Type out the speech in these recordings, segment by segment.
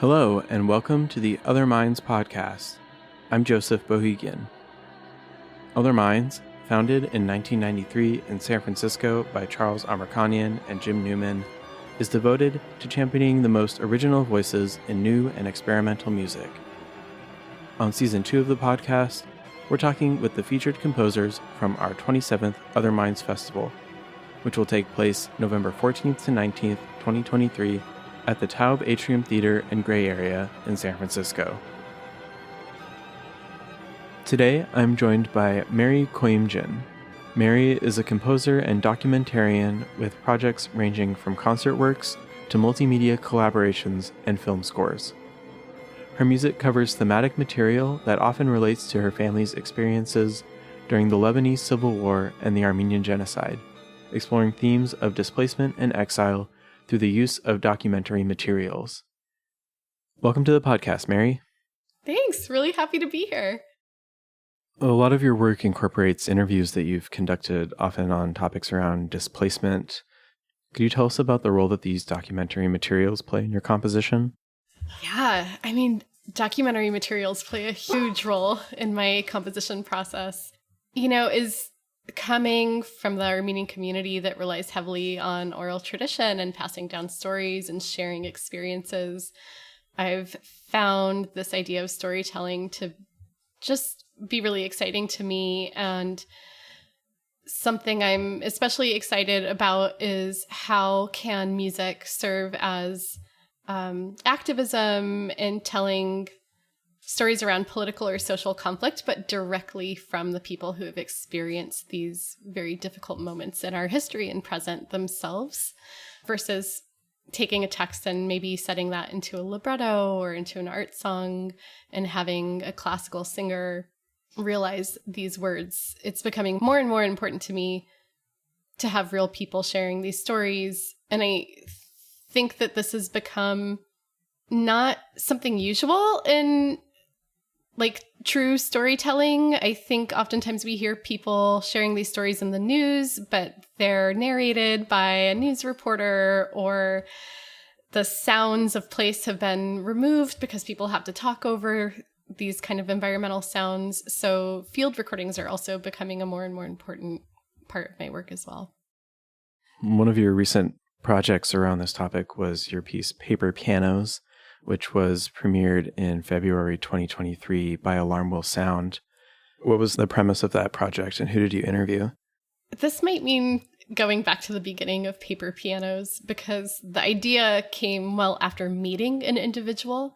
Hello, and welcome to the Other Minds podcast. I'm Joseph Bohigian. Other Minds, founded in 1993 in San Francisco by Charles Armenian and Jim Newman, is devoted to championing the most original voices in new and experimental music. On Season 2 of the podcast, we're talking with the featured composers from our 27th Other Minds Festival, which will take place November 14th to 19th, 2023, at the Taube Atrium Theater and Gray Area in San Francisco. Today, I'm joined by Mary Kouyoumdjian. Mary is a composer and documentarian with projects ranging from concert works to multimedia collaborations and film scores. Her music covers thematic material that often relates to her family's experiences during the Lebanese Civil War and the Armenian Genocide, exploring themes of displacement and exile through the use of documentary materials. Welcome to the podcast, Mary. Thanks. Really happy to be here. A lot of your work incorporates interviews that you've conducted, often on topics around displacement. Could you tell us about the role that these documentary materials play in your composition? Yeah, documentary materials play a huge role in my composition process. Is coming from the Armenian community that relies heavily on oral tradition and passing down stories and sharing experiences, I've found this idea of storytelling to just be really exciting to me. And something I'm especially excited about is how can music serve as activism and telling stories around political or social conflict, but directly from the people who have experienced these very difficult moments in our history and present themselves, versus taking a text and maybe setting that into a libretto or into an art song and having a classical singer realize these words. It's becoming more and more important to me to have real people sharing these stories. And I think that this has become not something usual in true storytelling. I think oftentimes we hear people sharing these stories in the news, but they're narrated by a news reporter, or the sounds of place have been removed because people have to talk over these kind of environmental sounds. So field recordings are also becoming a more and more important part of my work as well. One of your recent projects around this topic was your piece Paper Pianos, which was premiered in February 2023 by Alarm Will Sound. What was the premise of that project, and who did you interview? This might mean going back to the beginning of Paper Pianos, because the idea came well after meeting an individual.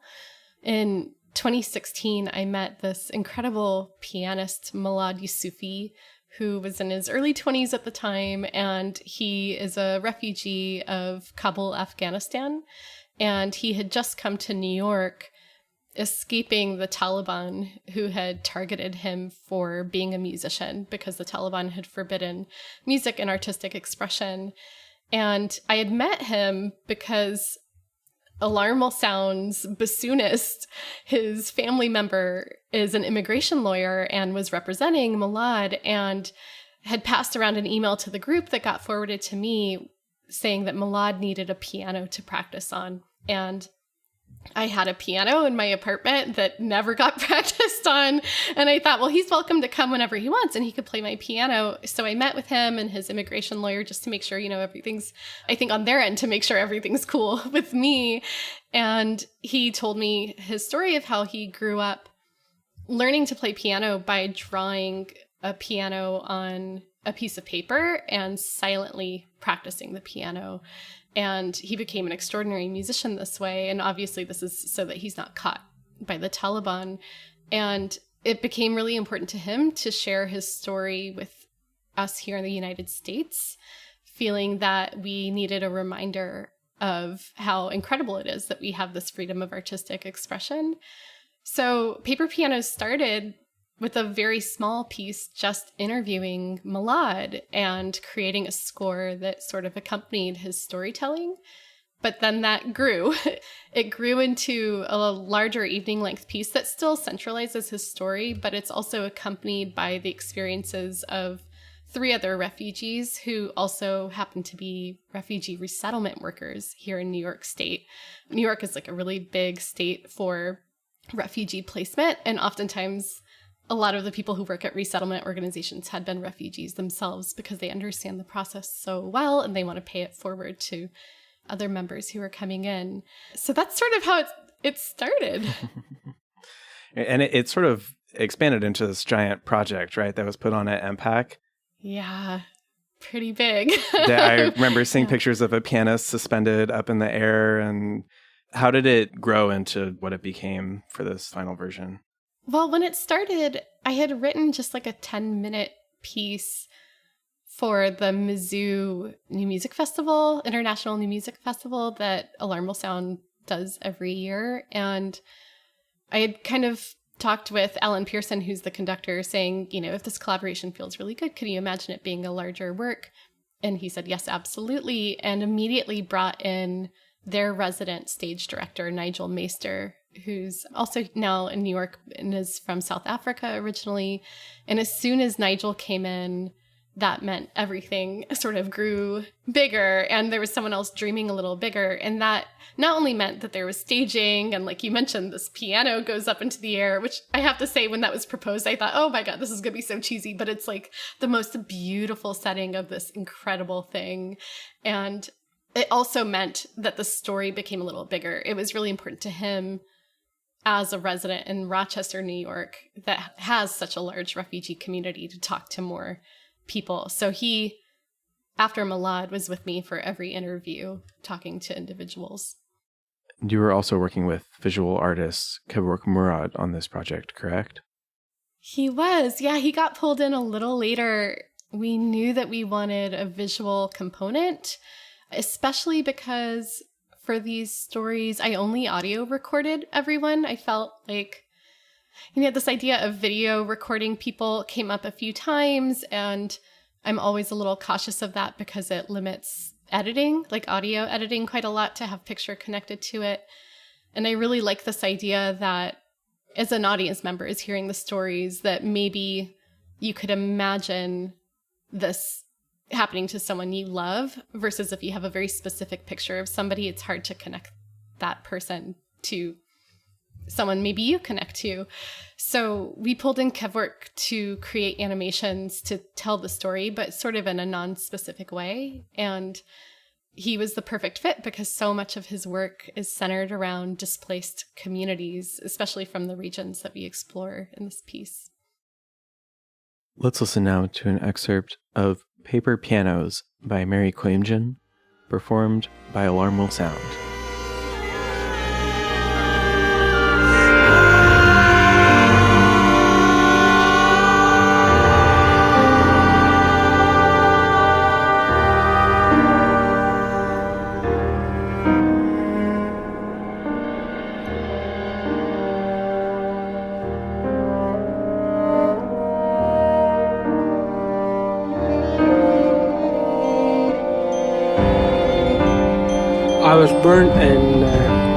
In 2016, I met this incredible pianist, Malad Yusufi, who was in his early 20s at the time, and he is a refugee of Kabul, Afghanistan. And he had just come to New York, escaping the Taliban, who had targeted him for being a musician because the Taliban had forbidden music and artistic expression. And I had met him because Alarm Will Sound's bassoonist, his family member, is an immigration lawyer and was representing Malad, and had passed around an email to the group that got forwarded to me saying that Malad needed a piano to practice on. And I had a piano in my apartment that never got practiced on. And I thought, well, he's welcome to come whenever he wants and he could play my piano. So I met with him and his immigration lawyer just to make sure, everything's, I think on their end, to make sure everything's cool with me. And he told me his story of how he grew up learning to play piano by drawing a piano on a piece of paper and silently practicing the piano. And he became an extraordinary musician this way. And obviously this is so that he's not caught by the Taliban. And it became really important to him to share his story with us here in the United States, feeling that we needed a reminder of how incredible it is that we have this freedom of artistic expression. So Paper Pianos started with a very small piece, just interviewing Malad and creating a score that sort of accompanied his storytelling. But then that grew. It grew into a larger evening-length piece that still centralizes his story, but it's also accompanied by the experiences of 3 other refugees who also happen to be refugee resettlement workers here in New York State. New York is like a really big state for refugee placement, and oftentimes a lot of the people who work at resettlement organizations had been refugees themselves because they understand the process so well and they want to pay it forward to other members who are coming in. So that's sort of how it started. And it sort of expanded into this giant project, right, that was put on at MPAC. Yeah, pretty big. I remember seeing pictures of a pianist suspended up in the air. And how did it grow into what it became for this final version? Well, when it started, I had written just like a 10-minute piece for the Mizzou New Music Festival, International New Music Festival that Alarm Will Sound does every year. And I had kind of talked with Alan Pearson, who's the conductor, saying, if this collaboration feels really good, could you imagine it being a larger work? And he said, yes, absolutely. And immediately brought in their resident stage director, Nigel Meester, who's also now in New York and is from South Africa originally. And as soon as Nigel came in, that meant everything sort of grew bigger, and there was someone else dreaming a little bigger. And that not only meant that there was staging, and like you mentioned, this piano goes up into the air, which I have to say, when that was proposed, I thought, oh my God, this is going to be so cheesy, but it's like the most beautiful setting of this incredible thing. And it also meant that the story became a little bigger. It was really important to him as a resident in Rochester, New York, that has such a large refugee community, to talk to more people. So he, after Milad, was with me for every interview, talking to individuals. You were also working with visual artist Kevork Murad on this project, correct? He was. Yeah, he got pulled in a little later. We knew that we wanted a visual component, especially because for these stories, I only audio recorded everyone. I felt like this idea of video recording people came up a few times, and I'm always a little cautious of that because it limits editing, like audio editing, quite a lot to have picture connected to it. And I really like this idea that as an audience member is hearing the stories, that maybe you could imagine this happening to someone you love, versus if you have a very specific picture of somebody, it's hard to connect that person to someone maybe you connect to. So we pulled in Kevork to create animations to tell the story, but sort of in a non-specific way. And he was the perfect fit because so much of his work is centered around displaced communities, especially from the regions that we explore in this piece. Let's listen now to an excerpt of Paper Pianos by Mary Kouyoumdjian, performed by Alarm Will Sound. I was born in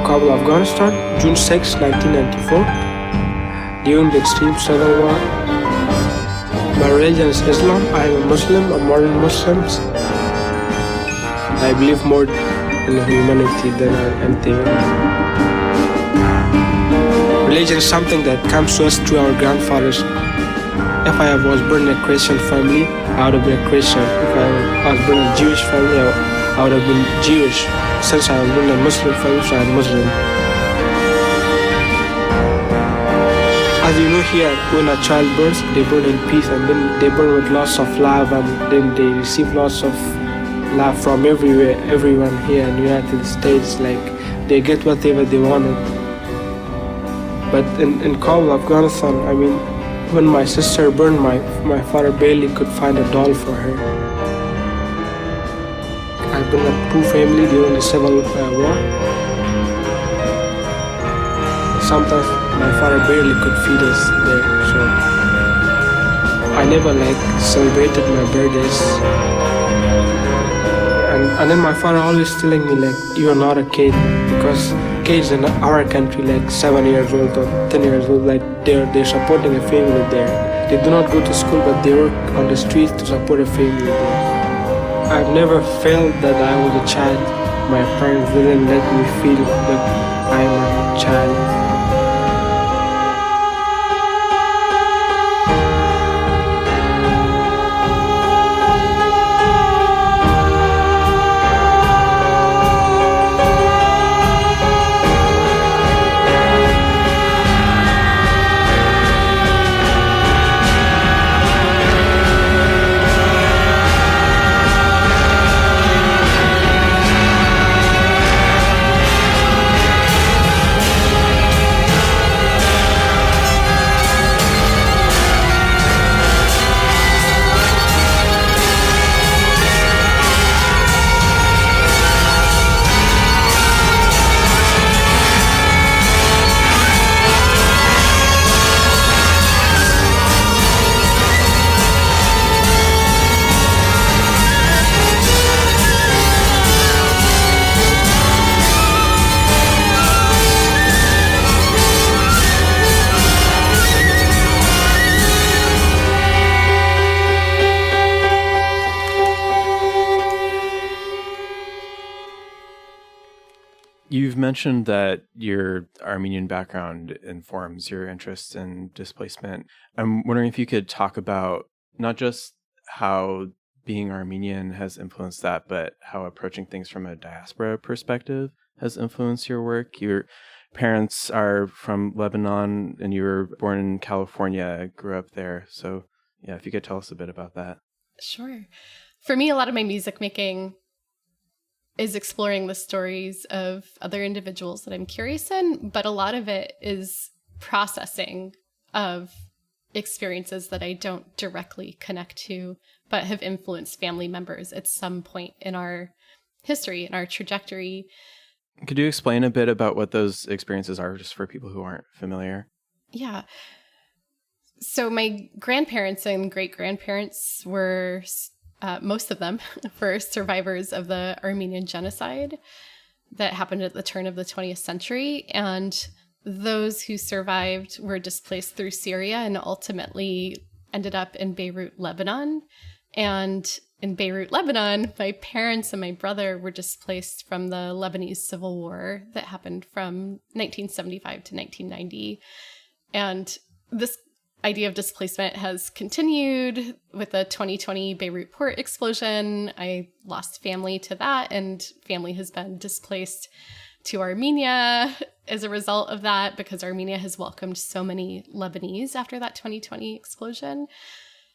Kabul, Afghanistan, June 6, 1994, during the extreme civil war. My religion is Islam. I am a Muslim, a modern Muslim. I believe more in humanity than anything else. Religion is something that comes to us through our grandfathers. If I was born in a Christian family, I would have been a Christian. If I was born in a Jewish family, I would have been Jewish. Since I was born in a Muslim family, so I'm Muslim. As you know here, when a child births, they born in peace, and then they born with lots of love, and then they receive lots of love from everyone here in the United States. Like, they get whatever they wanted. But in Kabul, Afghanistan, when my sister burned, my father barely could find a doll for her. I've been a poor family during the Civil War. Sometimes my father barely could feed us there, so I never celebrated my birthdays. And then my father always telling me you are not a kid, because kids in our country, like 7 years old or 10 years old, like they're supporting a family there. They do not go to school, but they work on the streets to support a family there. I've never felt that I was a child. My parents didn't let me feel that I am a child. You've mentioned that your Armenian background informs your interest in displacement. I'm wondering if you could talk about not just how being Armenian has influenced that, but how approaching things from a diaspora perspective has influenced your work. Your parents are from Lebanon and you were born in California, grew up there. So yeah, if you could tell us a bit about that. Sure. For me, a lot of my music making is exploring the stories of other individuals that I'm curious in, but a lot of it is processing of experiences that I don't directly connect to, but have influenced family members at some point in our history, in our trajectory. Could you explain a bit about what those experiences are, just for people who aren't familiar? Yeah. So my grandparents and great-grandparents were most of them were survivors of the Armenian Genocide that happened at the turn of the 20th century. And those who survived were displaced through Syria and ultimately ended up in Beirut, Lebanon. And in Beirut, Lebanon, my parents and my brother were displaced from the Lebanese Civil War that happened from 1975 to 1990. And this idea of displacement has continued with the 2020 Beirut port explosion. I lost family to that, and family has been displaced to Armenia as a result of that because Armenia has welcomed so many Lebanese after that 2020 explosion.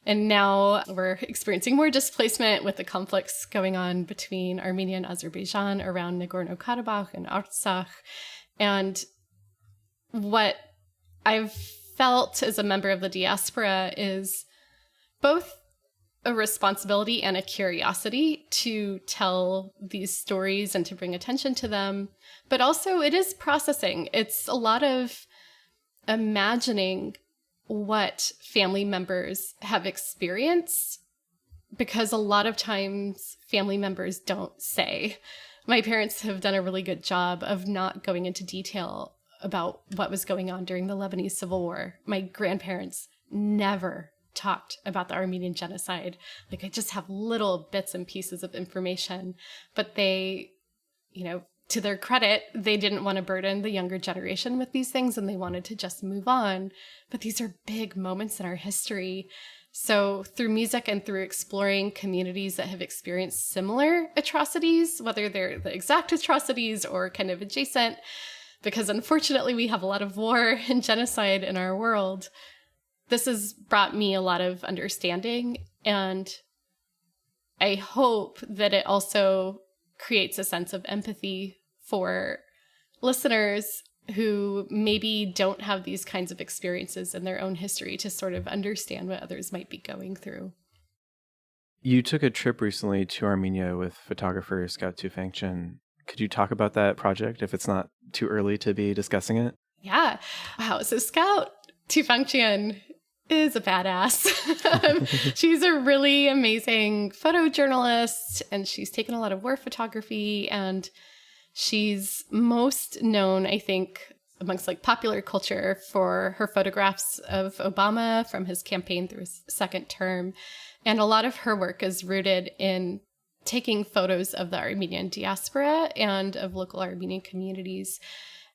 And now we're experiencing more displacement with the conflicts going on between Armenia and Azerbaijan around Nagorno-Karabakh and Artsakh. And what I've felt as a member of the diaspora is both a responsibility and a curiosity to tell these stories and to bring attention to them. But also it is processing. It's a lot of imagining what family members have experienced, because a lot of times family members don't say. My parents have done a really good job of not going into detail about what was going on during the Lebanese Civil War. My grandparents never talked about the Armenian Genocide. Like, I just have little bits and pieces of information, but they, to their credit, they didn't want to burden the younger generation with these things and they wanted to just move on. But these are big moments in our history. So through music and through exploring communities that have experienced similar atrocities, whether they're the exact atrocities or kind of adjacent, because unfortunately we have a lot of war and genocide in our world, this has brought me a lot of understanding. And I hope that it also creates a sense of empathy for listeners who maybe don't have these kinds of experiences in their own history to sort of understand what others might be going through. You took a trip recently to Armenia with photographer Scout Tufangchen. Could you talk about that project if it's not too early to be discussing it? Yeah. Wow. So Scout Tufangchen is a badass. She's a really amazing photojournalist, and she's taken a lot of war photography, and She's most known, I think, amongst like popular culture for her photographs of Obama from his campaign through his second term. And a lot of her work is rooted in taking photos of the Armenian diaspora and of local Armenian communities.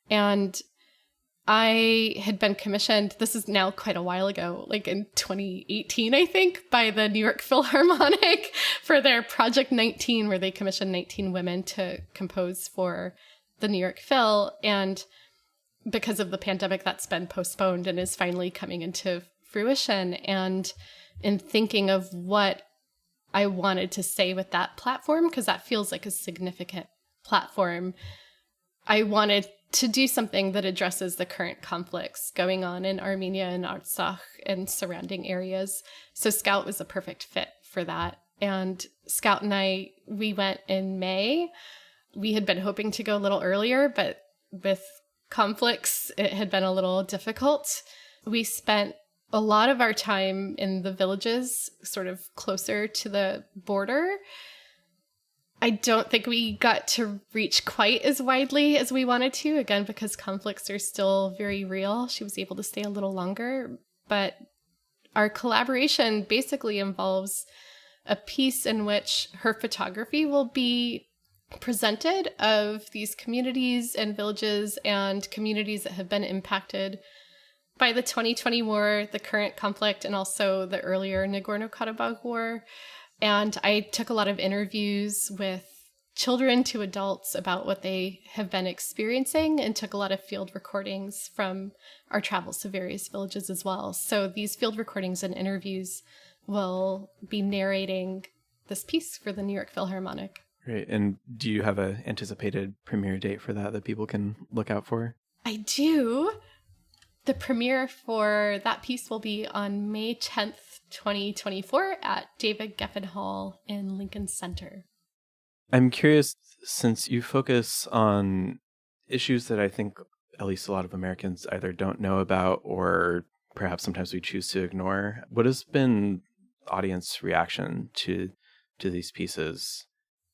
And I had been commissioned, this is now quite a while ago, like in 2018, I think, by the New York Philharmonic for their Project 19, where they commissioned 19 women to compose for the New York Phil. And because of the pandemic, that's been postponed and is finally coming into fruition. And in thinking of what I wanted to say with that platform, because that feels like a significant platform, I wanted to do something that addresses the current conflicts going on in Armenia and Artsakh and surrounding areas. So Scout was a perfect fit for that. And Scout and I, we went in May. We had been hoping to go a little earlier, but with conflicts, it had been a little difficult. We spent a lot of our time in the villages, sort of closer to the border. I don't think we got to reach quite as widely as we wanted to, again, because conflicts are still very real. She was able to stay a little longer, but our collaboration basically involves a piece in which her photography will be presented of these communities and villages and communities that have been impacted by the 2020 war, the current conflict, and also the earlier Nagorno-Karabakh war. And I took a lot of interviews with children to adults about what they have been experiencing and took a lot of field recordings from our travels to various villages as well. So these field recordings and interviews will be narrating this piece for the New York Philharmonic. Great. And do you have an anticipated premiere date for that people can look out for? I do. The premiere for that piece will be on May 10th, 2024 at David Geffen Hall in Lincoln Center. I'm curious, since you focus on issues that I think at least a lot of Americans either don't know about or perhaps sometimes we choose to ignore, what has been audience reaction to these pieces?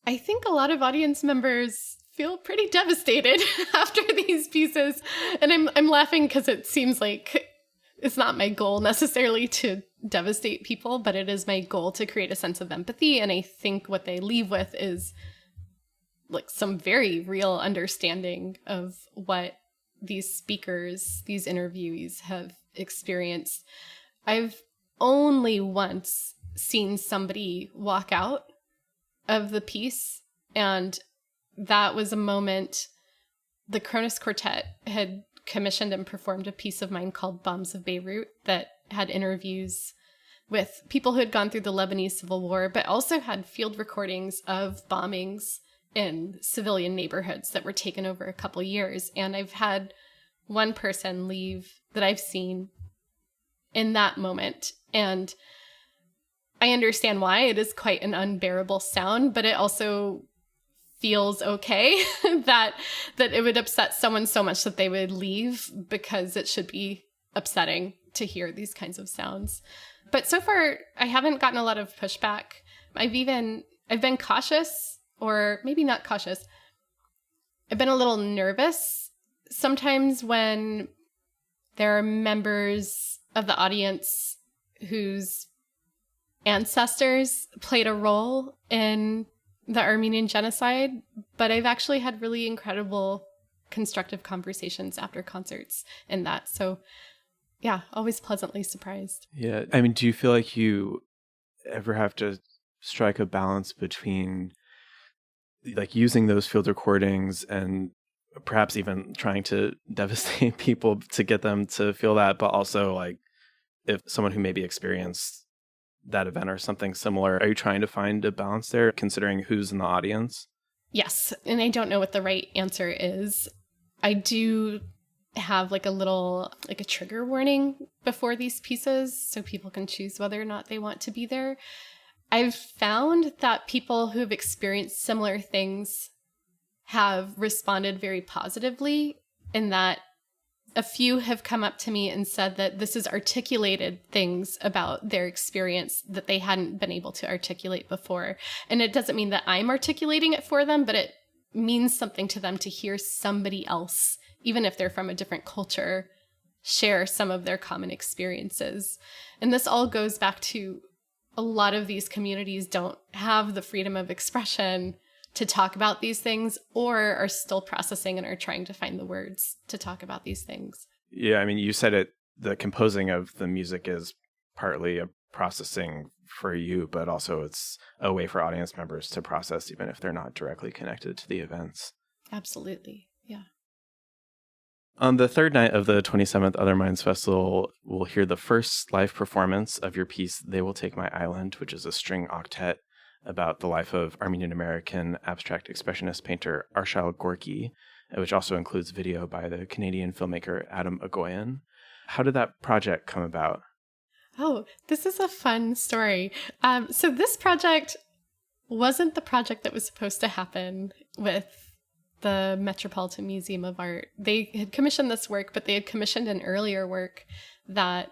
I think a lot of audience members feel pretty devastated after these pieces. And I'm laughing because it seems like it's not my goal necessarily to devastate people, but it is my goal to create a sense of empathy. And I think what they leave with is like some very real understanding of what these speakers, these interviewees have experienced. I've only once seen somebody walk out of the piece, and that was a moment the Kronos Quartet had commissioned and performed a piece of mine called Bombs of Beirut that had interviews with people who had gone through the Lebanese Civil War, but also had field recordings of bombings in civilian neighborhoods that were taken over a couple years. And I've had one person leave that I've seen in that moment. And I understand why. It is quite an unbearable sound, but it also feels okay that it would upset someone so much that they would leave, because it should be upsetting to hear these kinds of sounds. But so far, I haven't gotten a lot of pushback. I've been cautious, or maybe not cautious. I've been a little nervous sometimes when there are members of the audience whose ancestors played a role in the Armenian Genocide, but I've actually had really incredible constructive conversations after concerts in that. So yeah, always pleasantly surprised. Yeah. I mean, do you feel like you ever have to strike a balance between like using those field recordings and perhaps even trying to devastate people to get them to feel that, but also like if someone who maybe experienced that event or something similar, are you trying to find a balance there, considering who's in the audience? Yes. And I don't know what the right answer is. I do have like a trigger warning before these pieces so people can choose whether or not they want to be there. I've found that people who have experienced similar things have responded very positively, in that a few have come up to me and said that this has articulated things about their experience that they hadn't been able to articulate before. And it doesn't mean that I'm articulating it for them, but it means something to them to hear somebody else, even if they're from a different culture, share some of their common experiences. And this all goes back to a lot of these communities don't have the freedom of expression to talk about these things, or are still processing and are trying to find the words to talk about these things. Yeah, I mean, you said it, the composing of the music is partly a processing for you, but also it's a way for audience members to process even if they're not directly connected to the events. Absolutely, yeah. On the third night of the 27th Other Minds Festival, we'll hear the first live performance of your piece, They Will Take My Island, which is a string octet about the life of Armenian-American abstract expressionist painter Arshile Gorky, which also includes video by the Canadian filmmaker Atom Egoyan. How did that project come about? Oh, this is a fun story. So this project wasn't the project that was supposed to happen with the Metropolitan Museum of Art. They had commissioned this work, but they had commissioned an earlier work that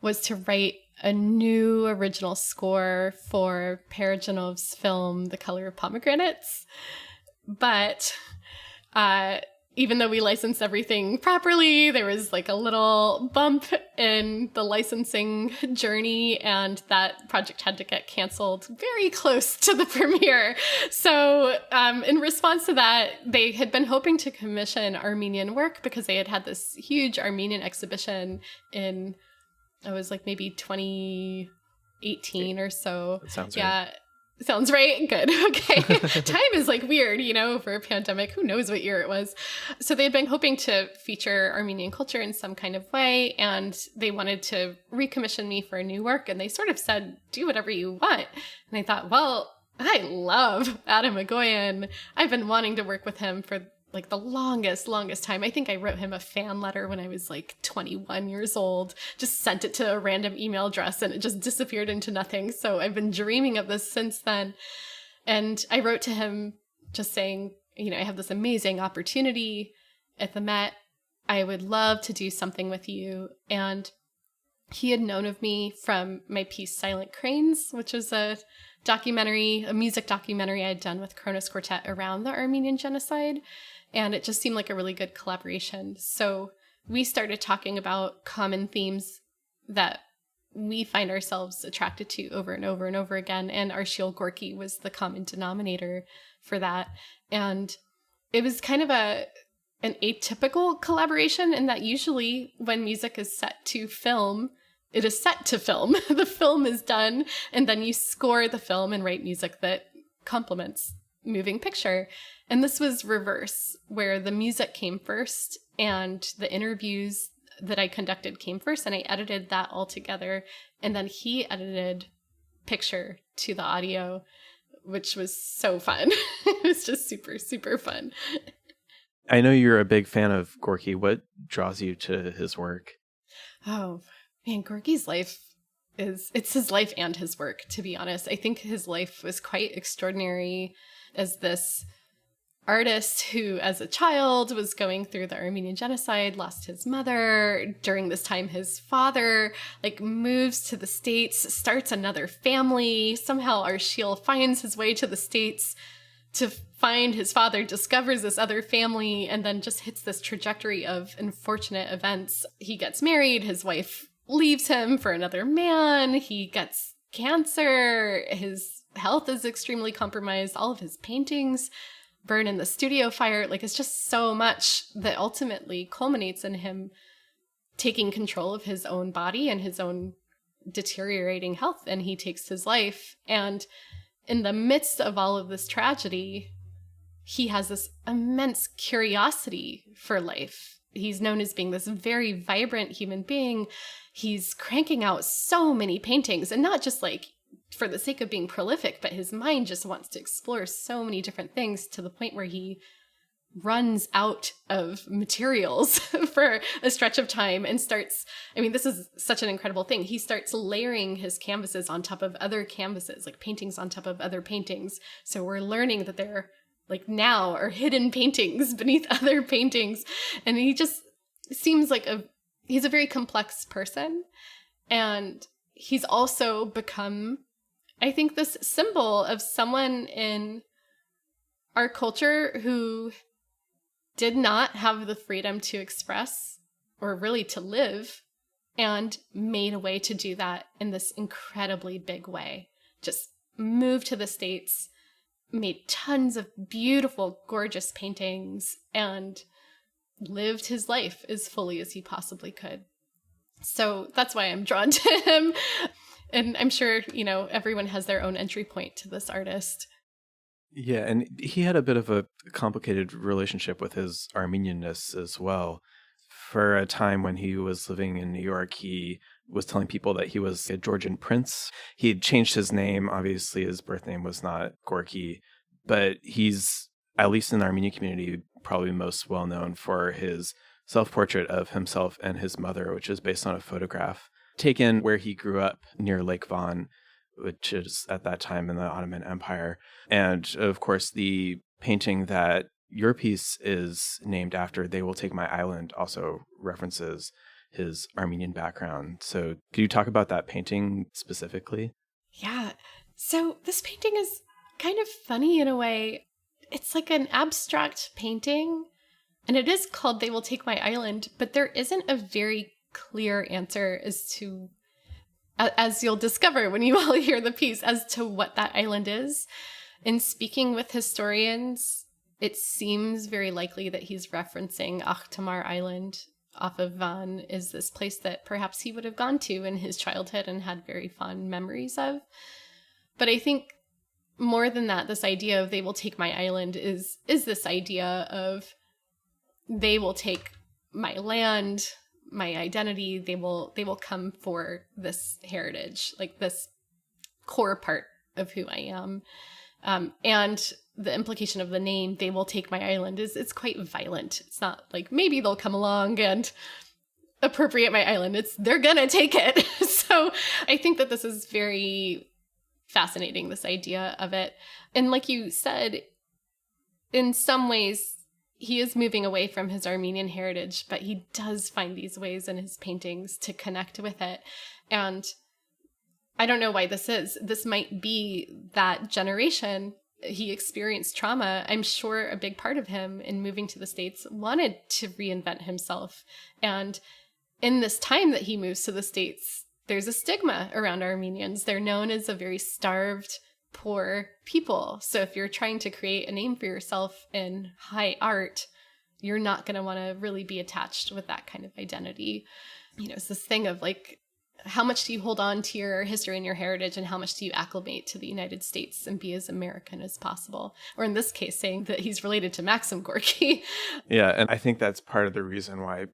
was to write a new original score for Parajanov's film, The Color of Pomegranates. But even though we licensed everything properly, there was like a little bump in the licensing journey, and that project had to get canceled very close to the premiere. So in response to that, they had been hoping to commission Armenian work because they had had this huge Armenian exhibition in, it was like maybe 2018 or so. That sounds yeah. right. Sounds right? Good. Okay. Time is like weird, for a pandemic. Who knows what year it was? So they had been hoping to feature Armenian culture in some kind of way, and they wanted to recommission me for a new work, and they sort of said, do whatever you want. And I thought, well, I love Atom Egoyan. I've been wanting to work with him for like the longest time. I think I wrote him a fan letter when I was like 21 years old, just sent it to a random email address and it just disappeared into nothing. So I've been dreaming of this since then. And I wrote to him just saying, I have this amazing opportunity at the Met. I would love to do something with you. And he had known of me from my piece Silent Cranes, which was a music documentary I had done with Kronos Quartet around the Armenian Genocide. And it just seemed like a really good collaboration. So we started talking about common themes that we find ourselves attracted to over and over and over again. And Arshile Gorky was the common denominator for that. And it was kind of an atypical collaboration in that usually when music is set to film, it is set to film. The film is done, and then you score the film and write music that complements moving picture. And this was reverse, where the music came first and the interviews that I conducted came first, and I edited that all together. And then he edited picture to the audio, which was so fun. It was just super, super fun. I know you're a big fan of Gorky. What draws you to his work? Oh, man, Gorky's life it's his life and his work, to be honest. I think his life was quite extraordinary as this artist who, as a child, was going through the Armenian Genocide, lost his mother. During this time, his father, moves to the States, starts another family. Somehow Arshile finds his way to the States to find his father, discovers this other family, and then just hits this trajectory of unfortunate events. He gets married, his wife leaves him for another man, he gets cancer, his health is extremely compromised, all of his paintings burn in the studio fire. It's just so much that ultimately culminates in him taking control of his own body and his own deteriorating health, and he takes his life. And in the midst of all of this tragedy, he has this immense curiosity for life. He's known as being this very vibrant human being. He's cranking out so many paintings, and not just for the sake of being prolific, but his mind just wants to explore so many different things to the point where he runs out of materials for a stretch of time and starts, this is such an incredible thing. He starts layering his canvases on top of other canvases, paintings on top of other paintings. So we're learning that there now are hidden paintings beneath other paintings. And he just seems he's a very complex person. And he's also become, I think, this symbol of someone in our culture who did not have the freedom to express or really to live, and made a way to do that in this incredibly big way. Just moved to the States, made tons of beautiful, gorgeous paintings, and lived his life as fully as he possibly could. So that's why I'm drawn to him. And I'm sure, everyone has their own entry point to this artist. Yeah, and he had a bit of a complicated relationship with his Armenianness as well. For a time when he was living in New York, he was telling people that he was a Georgian prince. He had changed his name. Obviously, his birth name was not Gorky, but he's, at least in the Armenian community, probably most well known for his self-portrait of himself and his mother, which is based on a photograph taken where he grew up near Lake Van, which is at that time in the Ottoman Empire. And of course, the painting that your piece is named after, They Will Take My Island, also references his Armenian background. So could you talk about that painting specifically? Yeah. So this painting is kind of funny in a way. It's like an abstract painting, and it is called They Will Take My Island, but there isn't a very clear answer as to, as you'll discover when you all hear the piece, as to what that island is. In speaking with historians, it seems very likely that he's referencing Akhtamar Island off of Van, is this place that perhaps he would have gone to in his childhood and had very fond memories of. But I think more than that, this idea of they will take my island is this idea of they will take my land, my identity, they will come for this heritage, like this core part of who I am. And the implication of the name, They Will Take My Island, it's quite violent. It's not like maybe they'll come along and appropriate my island. It's they're gonna take it. So I think that this is very fascinating, this idea of it. And like you said, in some ways, he is moving away from his Armenian heritage, but he does find these ways in his paintings to connect with it. And I don't know why this is. This might be that generation. He experienced trauma. I'm sure a big part of him in moving to the States wanted to reinvent himself. And in this time that he moves to the States, there's a stigma around Armenians. They're known as a very starved, poor people. So if you're trying to create a name for yourself in high art, you're not going to want to really be attached with that kind of identity. It's this thing of like, how much do you hold on to your history and your heritage, and how much do you acclimate to the United States and be as American as possible? Or in this case, saying that he's related to Maxim Gorky. Yeah, and I think that's part of the reason why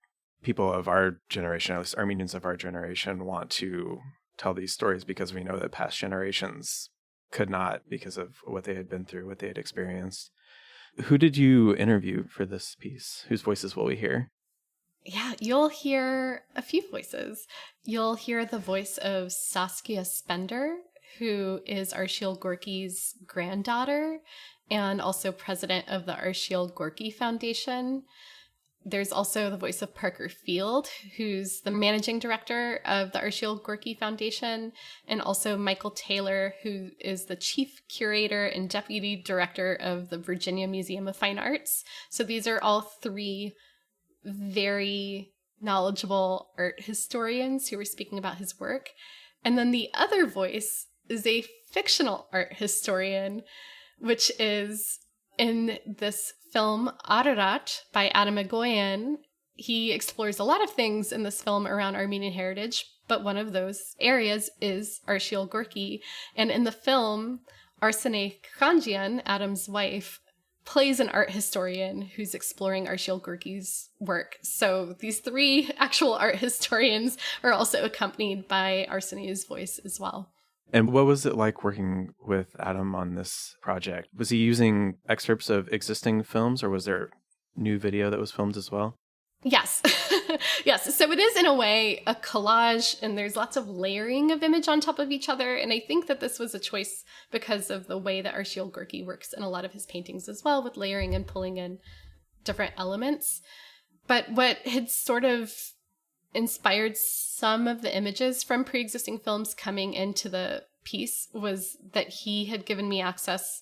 people of our generation, at least Armenians of our generation, want to tell these stories, because we know that past generations could not, because of what they had been through, what they had experienced. Who did you interview for this piece? Whose voices will we hear? Yeah, you'll hear a few voices. You'll hear the voice of Saskia Spender, who is Arshile Gorky's granddaughter and also president of the Arshile Gorky Foundation. There's also the voice of Parker Field, who's the managing director of the Arshile Gorky Foundation, and also Michael Taylor, who is the chief curator and deputy director of the Virginia Museum of Fine Arts. So these are all three very knowledgeable art historians who were speaking about his work. And then the other voice is a fictional art historian, which is in this film Ararat by Atom Egoyan. He explores a lot of things in this film around Armenian heritage, but one of those areas is Arshile Gorky. And in the film, Arshile Kouyoumdjian, Atom's wife, plays an art historian who's exploring Arshile Gorky's work. So these three actual art historians are also accompanied by Arsene's voice as well. And what was it like working with Atom on this project? Was he using excerpts of existing films, or was there new video that was filmed as well? Yes. Yes. So it is in a way a collage, and there's lots of layering of image on top of each other. And I think that this was a choice because of the way that Arshile Gorky works in a lot of his paintings as well, with layering and pulling in different elements. But what had sort of inspired some of the images from pre-existing films coming into the piece was that he had given me access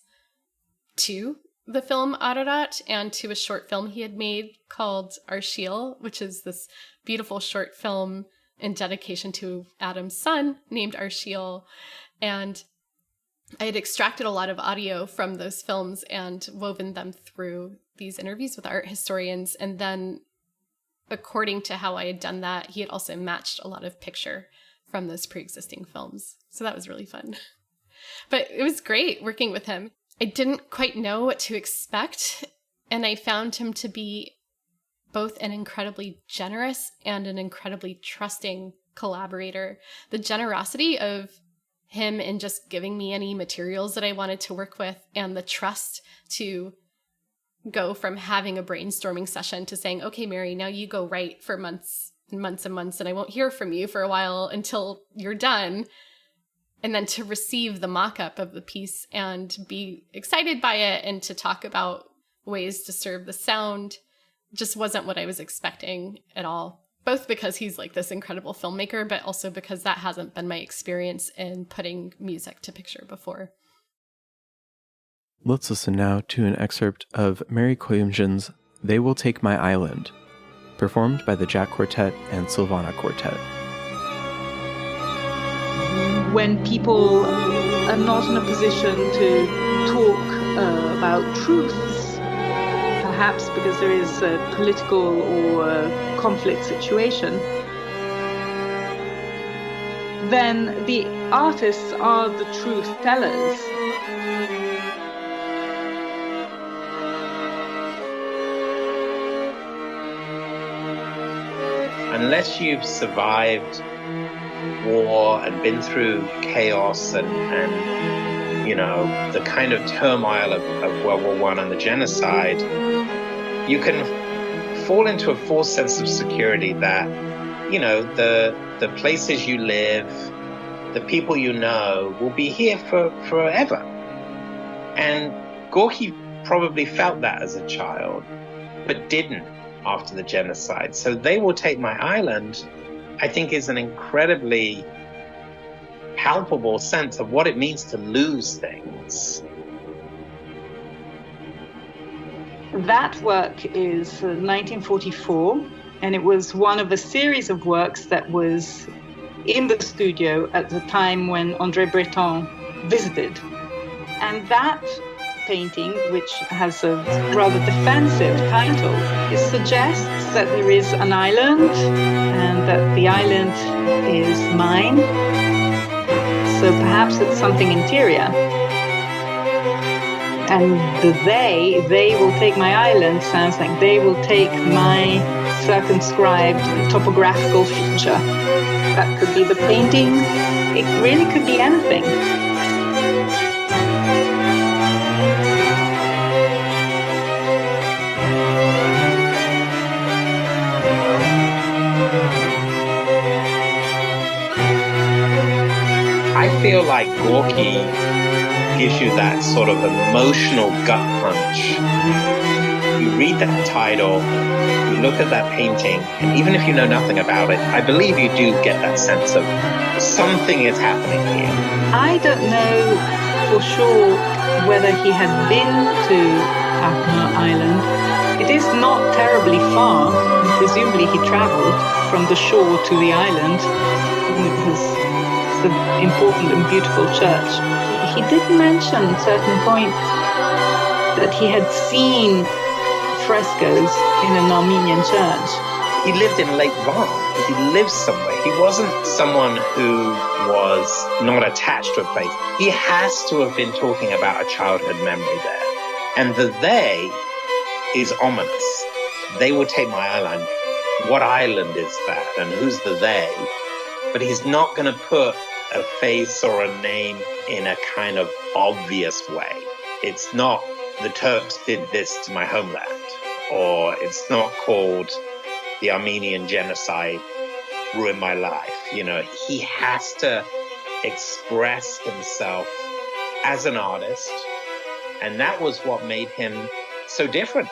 to the film Ararat and to a short film he had made called Arshile, which is this beautiful short film in dedication to Adam's son named Arshile. And I had extracted a lot of audio from those films and woven them through these interviews with art historians. And then, according to how I had done that, he had also matched a lot of picture from those pre-existing films. So that was really fun. But it was great working with him. I didn't quite know what to expect, and I found him to be both an incredibly generous and an incredibly trusting collaborator. The generosity of him in just giving me any materials that I wanted to work with, and the trust to go from having a brainstorming session to saying, okay, Mary, now you go write for months and months and months, and I won't hear from you for a while until you're done. And then to receive the mock-up of the piece and be excited by it and to talk about ways to serve the sound just wasn't what I was expecting at all. Both because he's like this incredible filmmaker, but also because that hasn't been my experience in putting music to picture before. Let's listen now to an excerpt of Mary Kouyoumdjian's They Will Take My Island, performed by the Jack Quartet and Sylvana Quartet. When people are not in a position to talk about truths, perhaps because there is a political or a conflict situation, then the artists are the truth tellers. Unless you've survived war and been through chaos and you know, the kind of turmoil of World War I and the genocide, you can fall into a false sense of security that, you know, the places you live, the people you know will be here forever. And Gorky probably felt that as a child, but didn't after the genocide. So They Will Take My Island, I think, is an incredibly palpable sense of what it means to lose things. That work is 1944, and it was one of a series of works that was in the studio at the time when André Breton visited. And that painting, which has a rather defensive title, it suggests that there is an island and that the island is mine. So perhaps it's something interior. And the they will take my island sounds like they will take my circumscribed topographical feature. That could be the painting. It really could be anything. I feel like Gorky gives you that sort of emotional gut punch. You read that title, you look at that painting, and even if you know nothing about it, I believe you do get that sense of something is happening here. I don't know for sure whether he had been to Atom Island. It is not terribly far. Presumably he traveled from the shore to the island. It was an important and beautiful church. He did mention at a certain point that he had seen frescoes in an Armenian church. He lived in Lake Van. He lived somewhere. He wasn't someone who was not attached to a place. He has to have been talking about a childhood memory there. And the they is ominous. They will take my island. What island is that? And who's the they? But he's not going to put a face or a name in a kind of obvious way. It's not the Turks did this to my homeland, or it's not called the Armenian Genocide ruined my life. You know, he has to express himself as an artist, and that was what made him so different.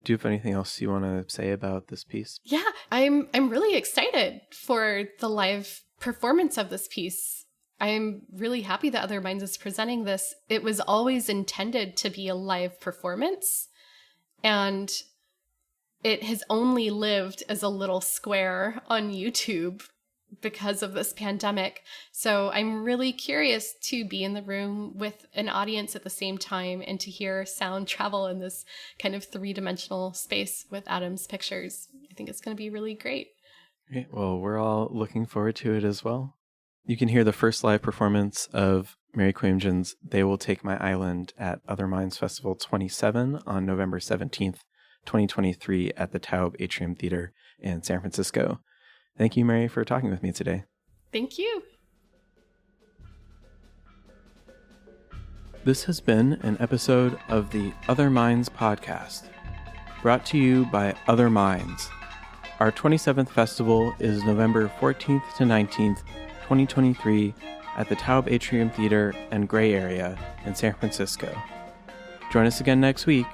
Do you have anything else you want to say about this piece? Yeah, I'm really excited for the live performance of this piece. I'm really happy that Other Minds is presenting this. It was always intended to be a live performance, and it has only lived as a little square on YouTube because of this pandemic. So I'm really curious to be in the room with an audience at the same time and to hear sound travel in this kind of three-dimensional space with Atom's pictures. I think it's going to be really great. Great. Well, we're all looking forward to it as well. You can hear the first live performance of Mary Kouyoumdjian's They Will Take My Island at Other Minds Festival 27 on November 17th, 2023 at the Taub Atrium Theater in San Francisco. Thank you, Mary, for talking with me today. Thank you. This has been an episode of the Other Minds podcast, brought to you by Other Minds. Our 27th festival is November 14th to 19th, 2023 at the Taub Atrium Theater and Gray Area in San Francisco. Join us again next week